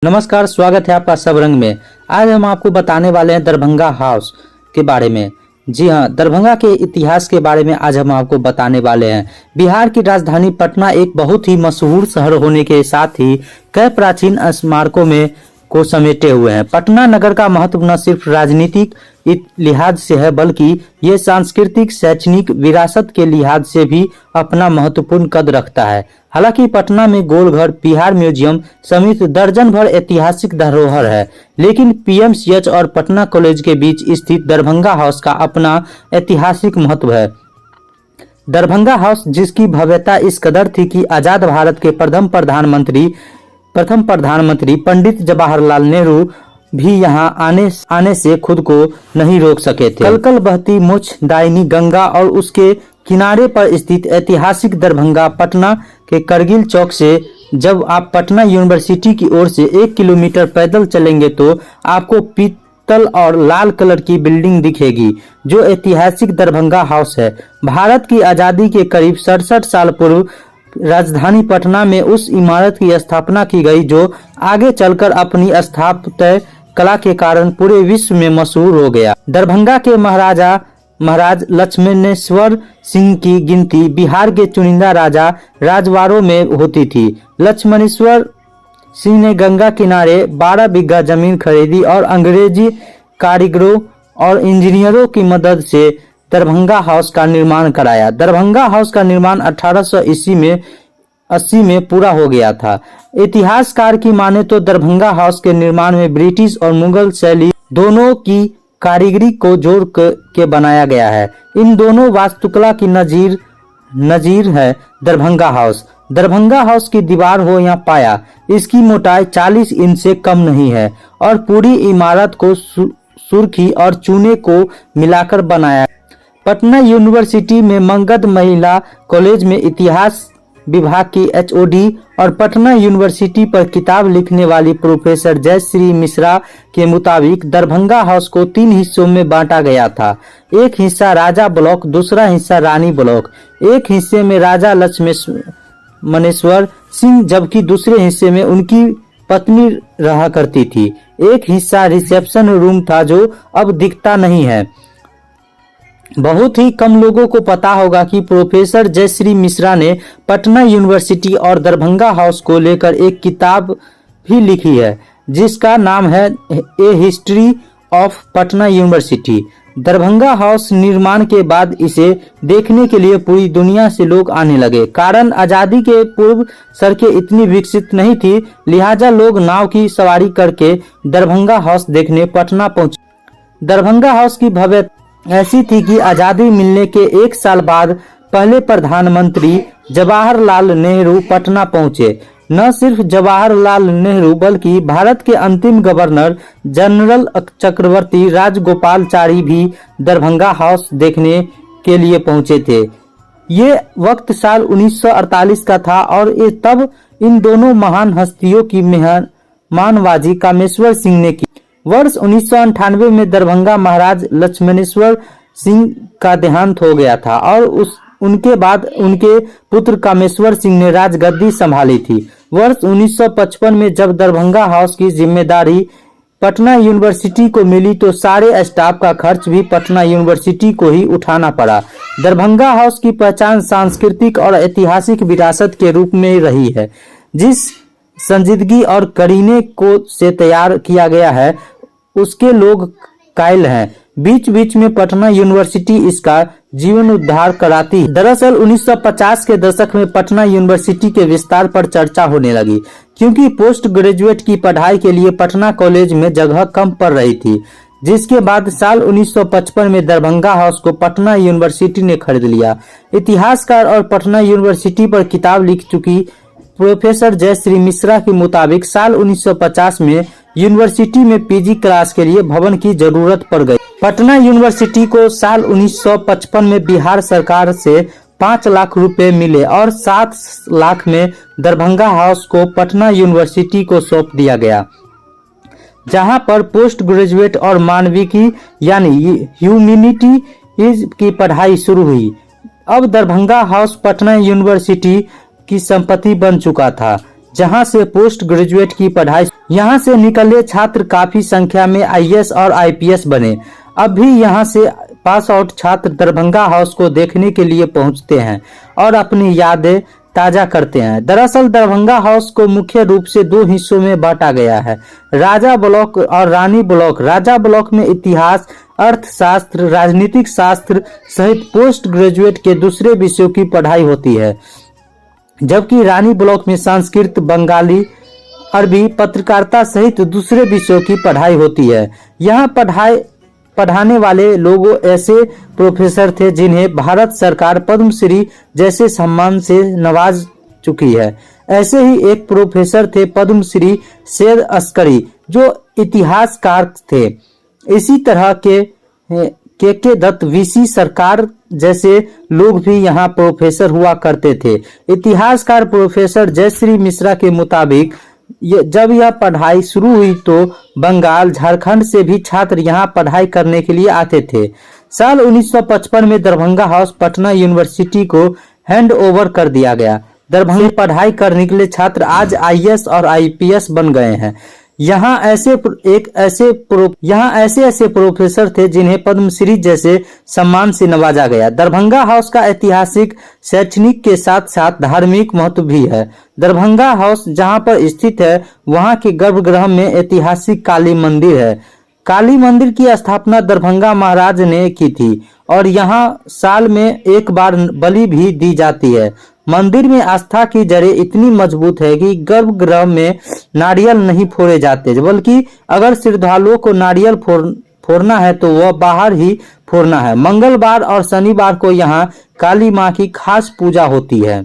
नमस्कार, स्वागत है आपका सब रंग में। आज हम आपको बताने वाले हैं दरभंगा हाउस के बारे में। जी हाँ, दरभंगा के इतिहास के बारे में आज हम आपको बताने वाले हैं। बिहार की राजधानी पटना एक बहुत ही मशहूर शहर होने के साथ ही कई प्राचीन स्मारकों में को समेटे हुए हैं। पटना नगर का महत्व न सिर्फ राजनीतिक लिहाज से है, बल्कि ये सांस्कृतिक शैक्षणिक विरासत के लिहाज से भी अपना महत्वपूर्ण कद रखता है। हालांकि पटना में गोलघर, बिहार म्यूजियम समेत दर्जन भर ऐतिहासिक धरोहर है, लेकिन पीएमसीएच और पटना कॉलेज के बीच स्थित दरभंगा हाउस का अपना ऐतिहासिक महत्व है। दरभंगा हाउस, जिसकी भव्यता इस कदर थी कि आजाद भारत के प्रथम प्रधानमंत्री पंडित जवाहरलाल नेहरू भी यहां आने से खुद को नहीं रोक सके थे। कलकल बहती मोक्षदायिनी गंगा और उसके किनारे पर स्थित ऐतिहासिक दरभंगा पटना के करगिल चौक से जब आप पटना यूनिवर्सिटी की ओर से 1 किलोमीटर पैदल चलेंगे तो आपको पीतल और लाल कलर की बिल्डिंग दिखेगी, जो ऐतिहासिक दरभंगा हाउस है। भारत की आजादी के करीब 67 साल पूर्व राजधानी पटना में उस इमारत की स्थापना की गई, जो आगे चलकर अपनी स्थापत्य कला के कारण पूरे विश्व में मशहूर हो गया। दरभंगा के महाराज लक्ष्मणेश्वर सिंह की गिनती बिहार के चुनिंदा राजवाड़ों में होती थी। लक्ष्मणेश्वर सिंह ने गंगा किनारे 12 बीघा जमीन खरीदी और अंग्रेजी कारीगरों और इंजीनियरों की मदद से दरभंगा हाउस का निर्माण कराया। दरभंगा हाउस का निर्माण 1880 में पूरा हो गया था। इतिहासकार की माने तो दरभंगा हाउस के निर्माण में ब्रिटिश और मुगल शैली दोनों की कारीगरी को जोड़ के बनाया गया है। इन दोनों वास्तुकला की नजीर है दरभंगा हाउस। दरभंगा हाउस की दीवार हो या पाया, इसकी मोटाई 40 इंच से कम नहीं है और पूरी इमारत को सुर्खी और चूने को मिलाकर बनाया। पटना यूनिवर्सिटी में मंगत महिला कॉलेज में इतिहास विभाग की एचओडी और पटना यूनिवर्सिटी पर किताब लिखने वाली प्रोफेसर जयश्री मिश्रा के मुताबिक दरभंगा हाउस को 3 हिस्सों में बांटा गया था। एक हिस्सा राजा ब्लॉक, दूसरा हिस्सा रानी ब्लॉक। एक हिस्से में राजा लक्ष्मणेश्वर सिंह जबकि दूसरे हिस्से में उनकी पत्नी रहा करती थी। एक हिस्सा रिसेप्शन रूम था, जो अब दिखता नहीं है। बहुत ही कम लोगों को पता होगा कि प्रोफेसर जयश्री मिश्रा ने पटना यूनिवर्सिटी और दरभंगा हाउस को लेकर एक किताब भी लिखी है, जिसका नाम है a history of Patna university. Darbhanga house निर्माण के बाद इसे देखने के लिए पूरी दुनिया से लोग आने लगे। कारण आजादी के पूर्व सड़कें इतनी विकसित नहीं थी, लिहाजा लोग नाव की सवारी करके दरभंगा हाउस देखने पटना पहुंचे। दरभंगा हाउस की भव्यता ऐसी थी कि आजादी मिलने के 1 साल बाद पहले प्रधानमंत्री जवाहरलाल नेहरू पटना पहुंचे। न सिर्फ जवाहरलाल नेहरू बल्कि भारत के अंतिम गवर्नर जनरल चक्रवर्ती राजगोपालाचारी भी दरभंगा हाउस देखने के लिए पहुंचे थे। ये वक्त साल 1948 का था और तब इन दोनों महान हस्तियों की मेहमानबाजी कामेश्वर सिंह ने की। वर्ष 1998 में दरभंगा महाराज लक्ष्मणेश्वर सिंह का देहांत हो गया था और उनके बाद उनके पुत्र कामेश्वर सिंह ने राजगद्दी संभाली थी। वर्ष 1955 में जब दरभंगा हाउस की जिम्मेदारी पटना यूनिवर्सिटी को मिली तो सारे स्टाफ का खर्च भी पटना यूनिवर्सिटी को ही उठाना पड़ा। दरभंगा हाउस की पहचान सांस्कृतिक और ऐतिहासिक विरासत के रूप में रही है, जिस संजीदगी और करीने को से तैयार किया गया है उसके लोग कायल हैं। बीच बीच में पटना यूनिवर्सिटी इसका जीवन उद्धार कराती है। दरअसल 1950 के दशक में पटना यूनिवर्सिटी के विस्तार पर चर्चा होने लगी, क्योंकि पोस्ट ग्रेजुएट की पढ़ाई के लिए पटना कॉलेज में जगह कम पड़ रही थी। जिसके बाद साल 1955 में दरभंगा हाउस को पटना यूनिवर्सिटी ने खरीद लिया। इतिहासकार और पटना यूनिवर्सिटी पर किताब लिख चुकी प्रोफेसर जयश्री मिश्रा के मुताबिक साल 1950 में यूनिवर्सिटी में पीजी क्लास के लिए भवन की जरूरत पड़ गई। पटना यूनिवर्सिटी को साल 1955 में बिहार सरकार से 5 लाख रुपए मिले और 7 लाख में दरभंगा हाउस को पटना यूनिवर्सिटी को सौंप दिया गया, जहां पर पोस्ट ग्रेजुएट और मानविकी यानी ह्यूमैनिटीज की पढ़ाई शुरू हुई। अब दरभंगा हाउस पटना यूनिवर्सिटी की संपत्ति बन चुका था। जहां से पोस्ट ग्रेजुएट की पढ़ाई। यहां से निकले छात्र काफी संख्या में आईएएस और आईपीएस बने। अब भी यहां से पास आउट छात्र दरभंगा हाउस को देखने के लिए पहुंचते हैं और अपनी यादें ताजा करते हैं। दरअसल दरभंगा हाउस को मुख्य रूप से दो हिस्सों में बांटा गया है, राजा ब्लॉक और रानी ब्लॉक। राजा ब्लॉक में इतिहास, अर्थशास्त्र, राजनीतिक शास्त्र सहित पोस्ट ग्रेजुएट के दूसरे विषयों की पढ़ाई होती है, जबकि रानी ब्लॉक में संस्कृत, बंगाली, अरबी, पत्रकारिता सहित दूसरे विषयों की पढ़ाई होती है। यहाँ पढ़ाने वाले लोगों ऐसे प्रोफेसर थे जिन्हें भारत सरकार पद्मश्री जैसे सम्मान से नवाज चुकी है। ऐसे ही एक प्रोफेसर थे पद्मश्री सैयद अस्करी, जो इतिहासकार थे। इसी तरह के दत्त, वीसी सरकार जैसे लोग भी यहाँ प्रोफेसर हुआ करते थे। इतिहासकार प्रोफेसर जयश्री मिश्रा के मुताबिक जब यह पढ़ाई शुरू हुई तो बंगाल, झारखंड से भी छात्र यहाँ पढ़ाई करने के लिए आते थे। साल 1955 में दरभंगा हाउस पटना यूनिवर्सिटी को हैंड ओवर कर दिया गया। दरभंगा में पढ़ाई कर निकले छात्र आज आईएएस और आईपीएस बन गए हैं। यहाँ ऐसे प्रोफेसर थे जिन्हें पद्मश्री जैसे सम्मान से नवाजा गया। दरभंगा हाउस का ऐतिहासिक, शैक्षणिक के साथ साथ धार्मिक महत्व भी है। दरभंगा हाउस जहाँ पर स्थित है वहाँ के गर्भगृह में ऐतिहासिक काली मंदिर है। काली मंदिर की स्थापना दरभंगा महाराज ने की थी और यहाँ साल में एक बार बलि भी दी जाती है। मंदिर में आस्था की जड़ें इतनी मजबूत है कि गर्भगृह में नारियल नहीं फोड़े जाते, बल्कि अगर श्रद्धालुओं को नारियल फोड़ना है तो वह बाहर ही फोड़ना है। मंगलवार और शनिवार को यहाँ काली मां की खास पूजा होती है।